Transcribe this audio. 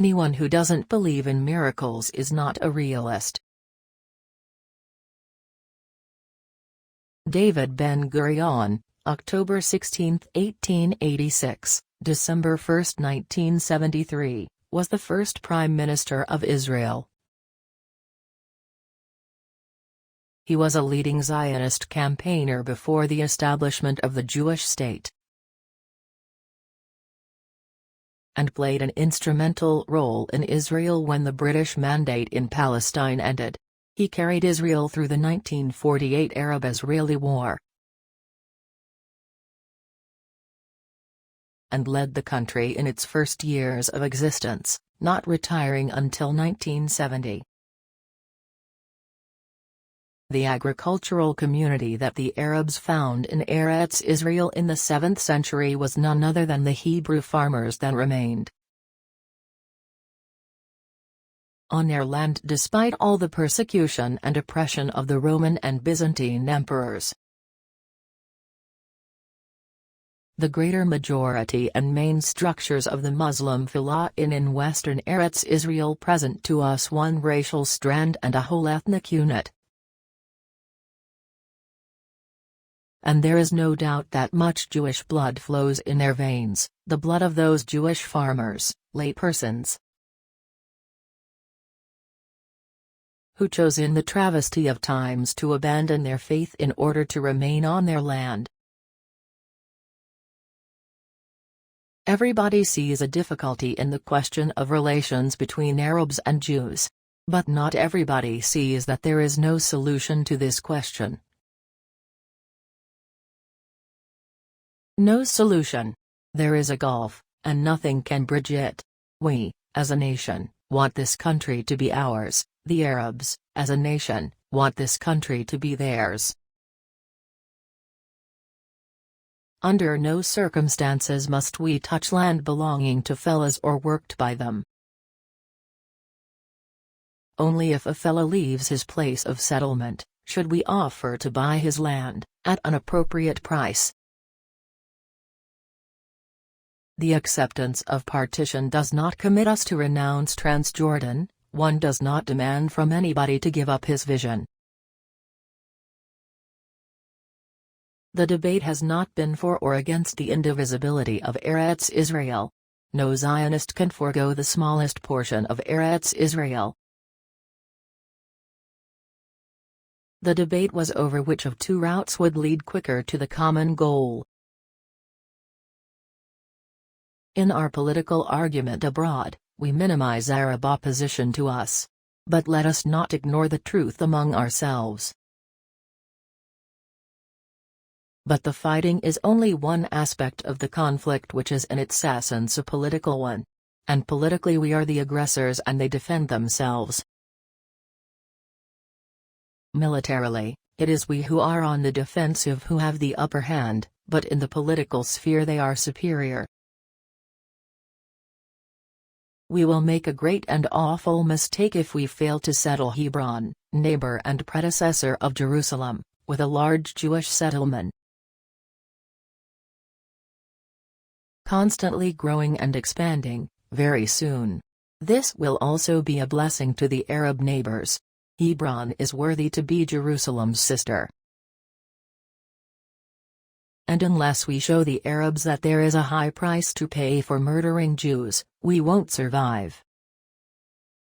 Anyone who doesn't believe in miracles is not a realist. David Ben-Gurion, October 16, 1886, December 1, 1973, was the first Prime Minister of Israel. He was a leading Zionist campaigner before the establishment of the Jewish state, and played an instrumental role in Israel when the British Mandate in Palestine ended. He carried Israel through the 1948 Arab-Israeli War and led the country in its first years of existence, not retiring until 1970. The agricultural community that the Arabs found in Eretz Israel in the 7th century was none other than the Hebrew farmers that remained on their land despite all the persecution and oppression of the Roman and Byzantine emperors. The greater majority and main structures of the Muslim Falah in western Eretz Israel present to us one racial strand and a whole ethnic unit. And there is no doubt that much Jewish blood flows in their veins, the blood of those Jewish farmers, laypersons, who chose in the travesty of times to abandon their faith in order to remain on their land. Everybody sees a difficulty in the question of relations between Arabs and Jews. But not everybody sees that there is no solution to this question. No solution. There is a gulf, and nothing can bridge it. We, as a nation, want this country to be ours. The Arabs, as a nation, want this country to be theirs. Under no circumstances must we touch land belonging to fellahs or worked by them. Only if a fellah leaves his place of settlement, should we offer to buy his land, at an appropriate price. The acceptance of partition does not commit us to renounce Transjordan. One does not demand from anybody to give up his vision. The debate has not been for or against the indivisibility of Eretz Israel. No Zionist can forego the smallest portion of Eretz Israel. The debate was over which of two routes would lead quicker to the common goal. In our political argument abroad, we minimize Arab opposition to us. But let us not ignore the truth among ourselves. But the fighting is only one aspect of the conflict, which is in its essence a political one. And politically we are the aggressors and they defend themselves. Militarily, it is we who are on the defensive who have the upper hand, but in the political sphere they are superior. We will make a great and awful mistake if we fail to settle Hebron, neighbor and predecessor of Jerusalem, with a large Jewish settlement, constantly growing and expanding, very soon. This will also be a blessing to the Arab neighbors. Hebron is worthy to be Jerusalem's sister. And unless we show the Arabs that there is a high price to pay for murdering Jews, we won't survive.